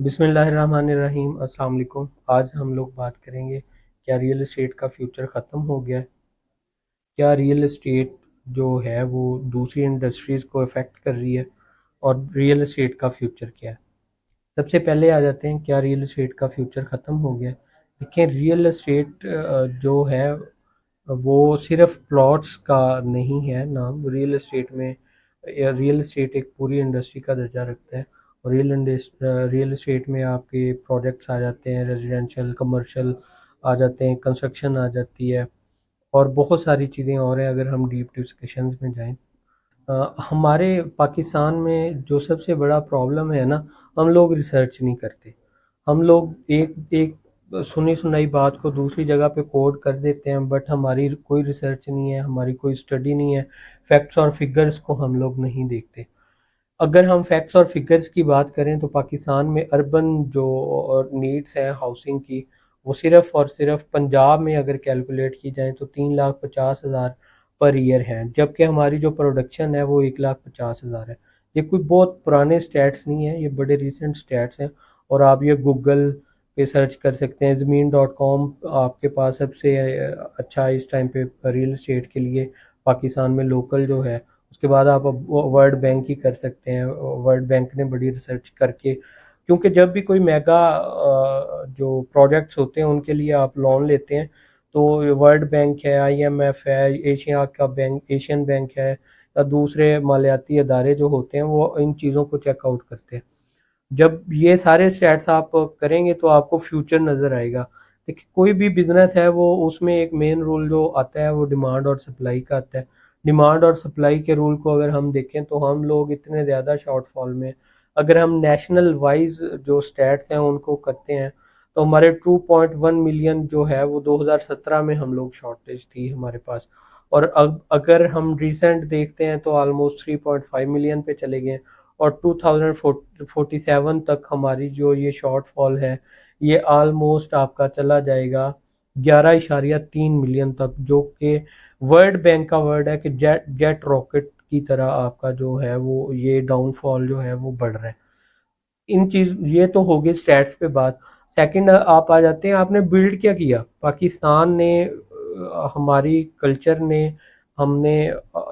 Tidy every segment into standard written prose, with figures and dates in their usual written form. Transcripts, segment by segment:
बिस्मिल्लाहिर्रहमानिर्रहीम। अस्सलाम वालेकुम। आज हम लोग बात करेंगे, क्या रियल एस्टेट का फ्यूचर ख़त्म हो गया है? क्या रियल एस्टेट जो है वो दूसरी इंडस्ट्रीज़ को अफेक्ट कर रही है? और रियल एस्टेट का फ्यूचर क्या है? सबसे पहले आ जाते हैं, क्या रियल एस्टेट का फ्यूचर ख़त्म हो गया है? देखिए, रियल एस्टेट जो है वो सिर्फ प्लॉट्स का नहीं है नाम। रियल एस्टेट में रियल एस्टेट एक पूरी इंडस्ट्री का दर्जा रखता है। और रियल एस्टेट में आपके प्रोजेक्ट्स आ जाते हैं, रेजिडेंशियल, कमर्शियल आ जाते हैं, कंस्ट्रक्शन आ जाती है, और बहुत सारी चीज़ें और हैं अगर हम डीप डिस्कशंस में जाएं। हमारे पाकिस्तान में जो सबसे बड़ा प्रॉब्लम है ना, हम लोग रिसर्च नहीं करते। हम लोग एक एक सुनी सुनाई बात को दूसरी जगह पे कोड कर देते हैं, बट हमारी कोई रिसर्च नहीं है, हमारी कोई स्टडी नहीं है। फैक्ट्स और फिगर्स को हम लोग नहीं देखते। अगर हम फैक्ट्स और फिगर्स की बात करें तो पाकिस्तान में अर्बन जो नीड्स हैं हाउसिंग की, वो सिर्फ और सिर्फ पंजाब में अगर कैलकुलेट की जाए तो 3,50,000 पर ईयर है, जबकि हमारी जो प्रोडक्शन है वो 1,50,000 है। ये कोई बहुत पुराने स्टैट्स नहीं है, ये बड़े रिसेंट स्टैट्स हैं। और आप ये गूगल पे सर्च कर सकते हैं, ज़मीन.com आपके पास सबसे अच्छा इस टाइम पे रियल एस्टेट के लिए पाकिस्तान में लोकल जो है। उसके बाद आप वर्ल्ड बैंक ही कर सकते हैं। वर्ल्ड बैंक ने बड़ी रिसर्च करके, क्योंकि जब भी कोई मेगा जो प्रोजेक्ट्स होते हैं उनके लिए आप लोन लेते हैं, तो वर्ल्ड बैंक है, आईएमएफ है, एशिया का बैंक, एशियन बैंक है, या दूसरे मालियाती अदारे जो होते हैं वो इन चीज़ों को चेकआउट करते हैं। जब ये सारे स्टैट्स आप करेंगे तो आपको फ्यूचर नज़र आएगा। देखिए, कोई भी बिजनेस है वो उसमें एक मेन रूल जो आता है वो डिमांड और सप्लाई का आता है। डिमांड और सप्लाई के रूल को अगर हम देखें तो हम लोग इतने ज़्यादा शॉर्टफॉल में, अगर हम नेशनल वाइज जो स्टैट्स हैं उनको करते हैं, तो हमारे 2.1 मिलियन जो है वो 2017 में हम लोग शॉर्टेज थी हमारे पास। और अब अगर हम रिसेंट देखते हैं तो ऑलमोस्ट 3.5 मिलियन पे चले गए। और 2047 तक हमारी जो ये शॉर्टफॉल है, ये ऑलमोस्ट आपका चला जाएगा 11.3 मिलियन तक, जो कि वर्ल्ड बैंक का वर्ड है कि जेट जेट रॉकेट की तरह आपका जो है वो ये डाउनफॉल जो है वो बढ़ रहा है। इन चीज ये तो हो गई स्टैट्स पे बात। सेकंड आप आ जाते हैं, आपने बिल्ड क्या किया पाकिस्तान ने, हमारी कल्चर ने, हमने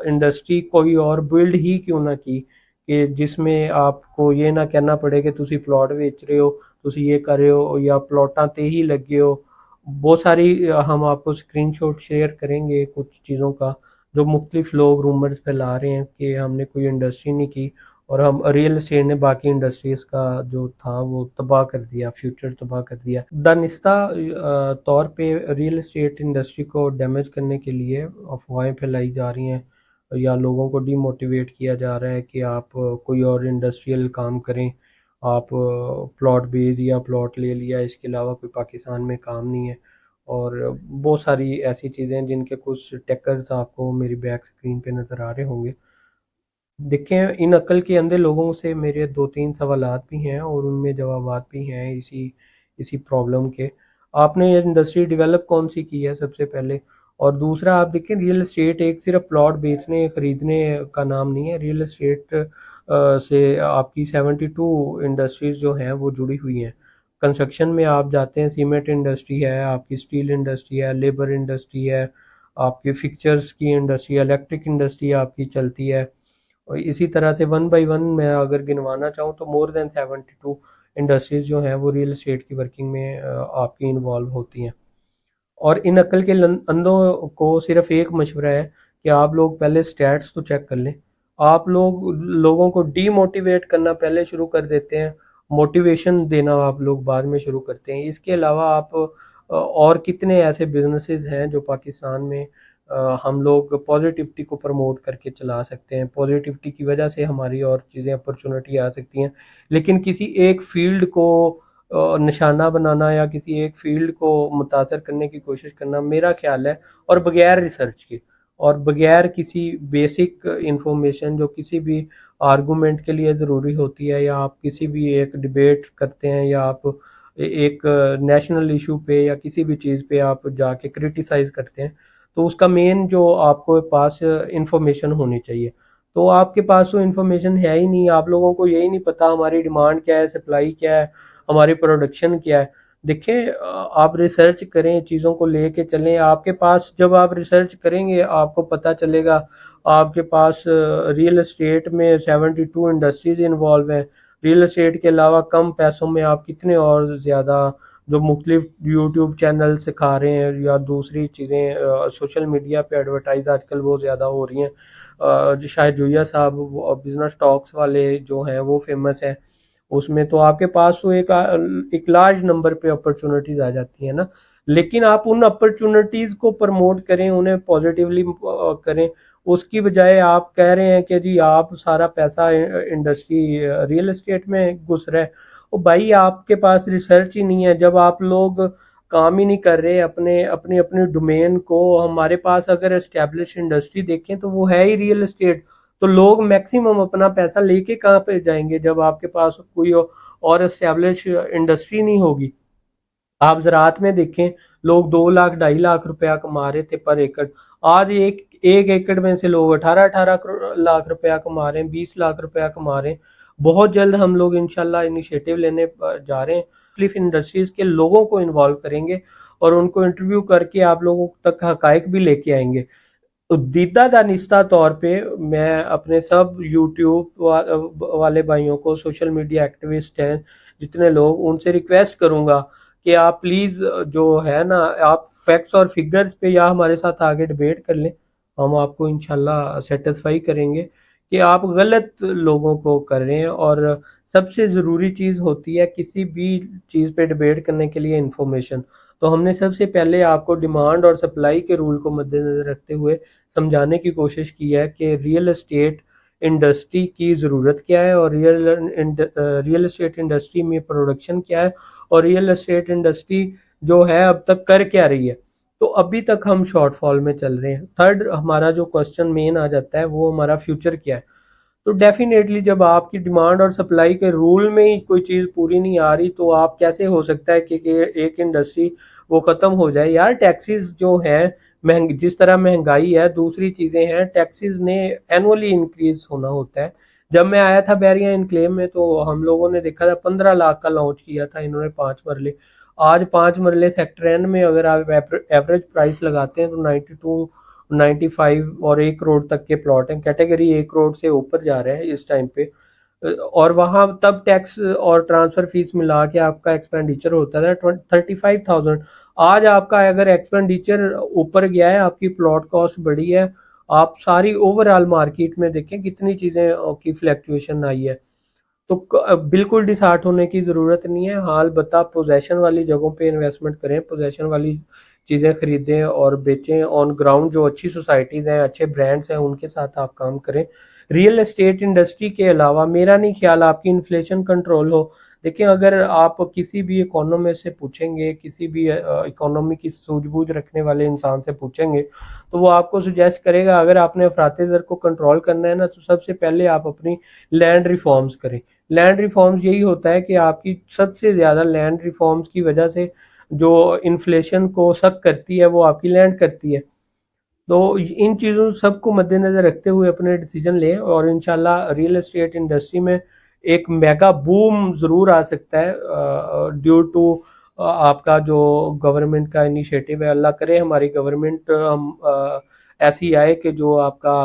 इंडस्ट्री कोई और बिल्ड ही क्यों ना की कि जिसमें आपको ये ना कहना पड़े कि तुसी प्लॉट बेच रहे हो, तुसी ये कर रहे हो, या प्लॉटां ते ही लगे हो। बहुत सारी हम आपको स्क्रीनशॉट शेयर करेंगे कुछ चीज़ों का, जो मुख्तलिफ लोग रूमर्स फैला रहे हैं कि हमने कोई इंडस्ट्री नहीं की और हम रियल एस्टेट ने बाकी इंडस्ट्रीज का जो था वो तबाह कर दिया, फ्यूचर तबाह कर दिया। दानिस्ता तौर पे रियल एस्टेट इंडस्ट्री को डैमेज करने के लिए अफवाहें फैलाई जा रही हैं, या लोगों को डीमोटिवेट किया जा रहा है कि आप कोई और इंडस्ट्रियल काम करें। आप प्लॉट बेच दिया, प्लॉट ले लिया, इसके अलावा कोई पाकिस्तान में काम नहीं है। और बहुत सारी ऐसी चीज़ें हैं जिनके कुछ टेकर्स आपको मेरी बैक स्क्रीन पे नज़र आ रहे होंगे। देखें, इन अक्ल के अंधे लोगों से मेरे दो तीन सवालात भी हैं और उनमें जवाबात भी हैं इसी इसी प्रॉब्लम के। आपने ये इंडस्ट्री डेवलप कौन सी की है सबसे पहले? और दूसरा, आप देखें, रियल एस्टेट एक सिर्फ प्लॉट बेचने खरीदने का नाम नहीं है। रियल एस्टेट से आपकी 72 इंडस्ट्रीज जो हैं वो जुड़ी हुई हैं। कंस्ट्रक्शन में आप जाते हैं, सीमेंट इंडस्ट्री है आपकी, स्टील इंडस्ट्री है, लेबर इंडस्ट्री है आपकी, फिक्चर्स की इंडस्ट्री, इलेक्ट्रिक इंडस्ट्री आपकी चलती है। और इसी तरह से वन बाय वन मैं अगर गिनवाना चाहूँ तो मोर देन 72 इंडस्ट्रीज जो हैं वो रियल एस्टेट की वर्किंग में आपकी इन्वॉल्व होती हैं। और इन अक्ल के अंधों को सिर्फ एक मशवरा है कि आप लोग पहले स्टैट्स तो चेक कर लें। आप लोग लोगों को डीमोटिवेट करना पहले शुरू कर देते हैं, मोटिवेशन देना आप लोग बाद में शुरू करते हैं। इसके अलावा आप और कितने ऐसे बिजनेसेस हैं जो पाकिस्तान में हम लोग पॉजिटिविटी को प्रमोट करके चला सकते हैं। पॉजिटिविटी की वजह से हमारी और चीज़ें अपॉर्चुनिटी आ सकती हैं। लेकिन किसी एक फील्ड को निशाना बनाना या किसी एक फील्ड को मुतासर करने की कोशिश करना, मेरा ख्याल है, और बगैर रिसर्च के और बगैर किसी बेसिक इंफॉर्मेशन जो किसी भी आर्गूमेंट के लिए ज़रूरी होती है, या आप किसी भी एक डिबेट करते हैं, या आप एक नेशनल इशू पे या किसी भी चीज़ पे आप जाके क्रिटिसाइज करते हैं, तो उसका मेन जो आपको पास इंफॉर्मेशन होनी चाहिए। तो आपके पास तो इंफॉर्मेशन है ही नहीं, आप लोगों को यही नहीं पता हमारी डिमांड क्या है, सप्लाई क्या है, हमारी प्रोडक्शन क्या है। देखें, आप रिसर्च करें, चीज़ों को लेके चलें। आपके पास जब आप रिसर्च करेंगे आपको पता चलेगा। आपके पास रियल एस्टेट में 72 इंडस्ट्रीज इन्वॉल्व हैं। रियल एस्टेट के अलावा कम पैसों में आप कितने और ज़्यादा जो मुख्तलिफ यूट्यूब चैनल सिखा रहे हैं या दूसरी चीज़ें सोशल मीडिया पे एडवर्टाइज आजकल वो ज़्यादा हो रही हैं। जो शायद जोया साहब बिजनेस टॉक्स वाले जो हैं वो फेमस है। उसमें तो आपके पास तो एक लार्ज नंबर पे अपॉर्चुनिटीज आ जाती है ना। लेकिन आप उन अपॉर्चुनिटीज को प्रमोट करें, उन्हें पॉजिटिवली करें। उसकी बजाय आप कह रहे हैं कि जी आप सारा पैसा इंडस्ट्री रियल एस्टेट में घुस रहा है। ओ भाई, आपके पास रिसर्च ही नहीं है। जब आप लोग काम ही नहीं कर रहे अपने अपनी अपनी डोमेन को। हमारे पास अगर एस्टेब्लिश इंडस्ट्री देखें तो वो है ही रियल एस्टेट। तो लोग मैक्सिमम अपना पैसा लेके कहाँ पे जाएंगे जब आपके पास कोई और एस्टेब्लिश इंडस्ट्री नहीं होगी। आप ज़राअत में देखें, लोग 2 लाख 2.5 लाख रुपया कमा रहे थे पर एकड़। आज एक एक एकड़ में से लोग 18-18 लाख रुपया कमा रहे हैं, 20 लाख रुपया कमा रहे हैं। बहुत जल्द हम लोग इंशाल्लाह इनिशिएटिव लेने जा रहे हैं। मुख्तलिफ इंडस्ट्रीज के लोगों को इन्वॉल्व करेंगे और उनको इंटरव्यू करके आप लोगों तक हकाइक भी लेके आएंगे। दीदा दानिस्ता तौर पे मैं अपने सब यूट्यूब वाले भाइयों को, सोशल मीडिया एक्टिविस्ट हैं जितने लोग, उनसे रिक्वेस्ट करूंगा कि आप प्लीज जो है ना, आप फैक्ट्स और फिगर्स पे या हमारे साथ आगे डिबेट कर लें। हम आपको इंशाल्लाह सेटिस्फाई करेंगे कि आप गलत लोगों को कर रहे हैं। और सबसे ज़रूरी चीज़ होती है किसी भी चीज़ पे डिबेट करने के लिए इंफॉर्मेशन। तो हमने सबसे पहले आपको डिमांड और सप्लाई के रूल को मद्देनजर रखते हुए समझाने की कोशिश की है कि रियल एस्टेट इंडस्ट्री की ज़रूरत क्या है और रियल एस्टेट इंडस्ट्री में प्रोडक्शन क्या है और रियल एस्टेट इंडस्ट्री जो है अब तक कर क्या रही है। तो अभी तक हम शॉर्टफॉल में चल रहे हैं। थर्ड हमारा जो क्वेश्चन मेन आ जाता है वो हमारा फ्यूचर क्या है। तो डेफिनेटली जब आपकी डिमांड और सप्लाई के रूल में ही कोई चीज़ पूरी नहीं आ रही तो आप कैसे हो सकता है कि एक इंडस्ट्री वो ख़त्म हो जाए। यार टैक्सेस जो है, महंगी जिस तरह महंगाई है, दूसरी चीज़ें हैं, टैक्सेस ने एनुअली इंक्रीज होना होता है। जब मैं आया था बैरिया इनक्लेव में तो हम लोगों ने देखा था 15 लाख का लॉन्च किया था इन्होंने 5 मरले। आज 5 मरले सेक्टर एन में अगर आप एवरेज प्राइस लगाते हैं तो 95 और 1 करोड़ तक के प्लॉट हैं। कैटेगरी 1 करोड़ से ऊपर जा रहे हैं इस टाइम पे। और वहां तब टैक्स और ट्रांसफर फीस मिला के आपका एक्सपेंडिचर होता था 35,000। आज आपका अगर एक्सपेंडिचर ऊपर गया है, आपकी प्लॉट कॉस्ट बढ़ी है, आप सारी ओवरऑल मार्केट में देखें कितनी चीजें की फ्लैक्चुएशन आई है। तो बिल्कुल डिसहार्ट होने की ज़रूरत नहीं है। हाल बता पोजेशन वाली जगहों पे इन्वेस्टमेंट करें, पोजेशन वाली चीज़ें खरीदें और बेचें। ऑन ग्राउंड जो अच्छी सोसाइटीज़ हैं, अच्छे ब्रांड्स हैं, उनके साथ आप काम करें। रियल एस्टेट इंडस्ट्री के अलावा मेरा नहीं ख्याल आपकी इन्फ्लेशन कंट्रोल हो। देखिए, अगर आप किसी भी इकोनॉमिस्ट से पूछेंगे, किसी भी इकोनॉमी की सूझबूझ रखने वाले इंसान से पूछेंगे तो वो आपको सुजेस्ट करेगा अगर आपने अफरात ज़र को कंट्रोल करना है ना तो सबसे पहले आप अपनी लैंड रिफॉर्म्स करें। लैंड रिफॉर्म्स यही होता है कि आपकी सबसे ज़्यादा लैंड रिफॉर्म्स की वजह से जो इन्फ्लेशन को सक करती है वो आपकी लैंड करती है। तो इन चीज़ों सबको मद्देनजर रखते हुए अपने डिसीजन लें और इंशाल्लाह रियल एस्टेट इंडस्ट्री में एक मेगा बूम ज़रूर आ सकता है ड्यू टू आपका जो गवर्नमेंट का इनिशिएटिव है। अल्लाह करे हमारी गवर्नमेंट हम ऐसी आए कि जो आपका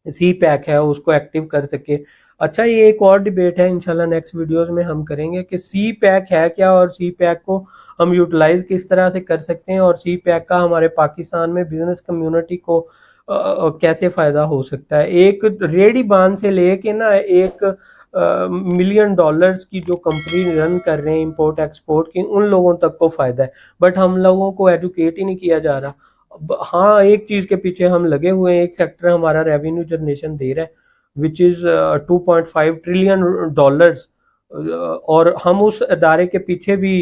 सी पैक है उसको एक्टिव कर सके। अच्छा, ये एक और डिबेट है इंशाल्लाह नेक्स्ट वीडियोस में हम करेंगे कि सी पैक है क्या और सी पैक को हम यूटिलाइज किस तरह से कर सकते हैं और सी पैक का हमारे पाकिस्तान में बिजनेस कम्युनिटी को कैसे फायदा हो सकता है। एक रेडी बांध से लेके ना एक मिलियन डॉलर्स की जो कंपनी रन कर रहे हैं इंपोर्ट एक्सपोर्ट की, उन लोगों तक को फायदा है। बट हम लोगों को एजुकेट ही नहीं किया जा रहा। हाँ, एक चीज के पीछे हम लगे हुए हैं, एक सेक्टर हमारा रेवेन्यू जनरेशन दे रहा है विच इज 2.5 ट्रिलियन डॉलर्स। और हम उस अदारे के पीछे भी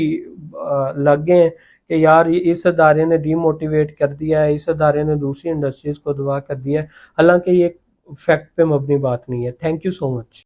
लग गए हैं कि यार ये इस अदारे ने डीमोटिवेट कर दिया है, इस अदारे ने दूसरी इंडस्ट्रीज को दबा कर दिया है। हालांकि ये फैक्ट पे मबनी बात नहीं है। Thank you so much.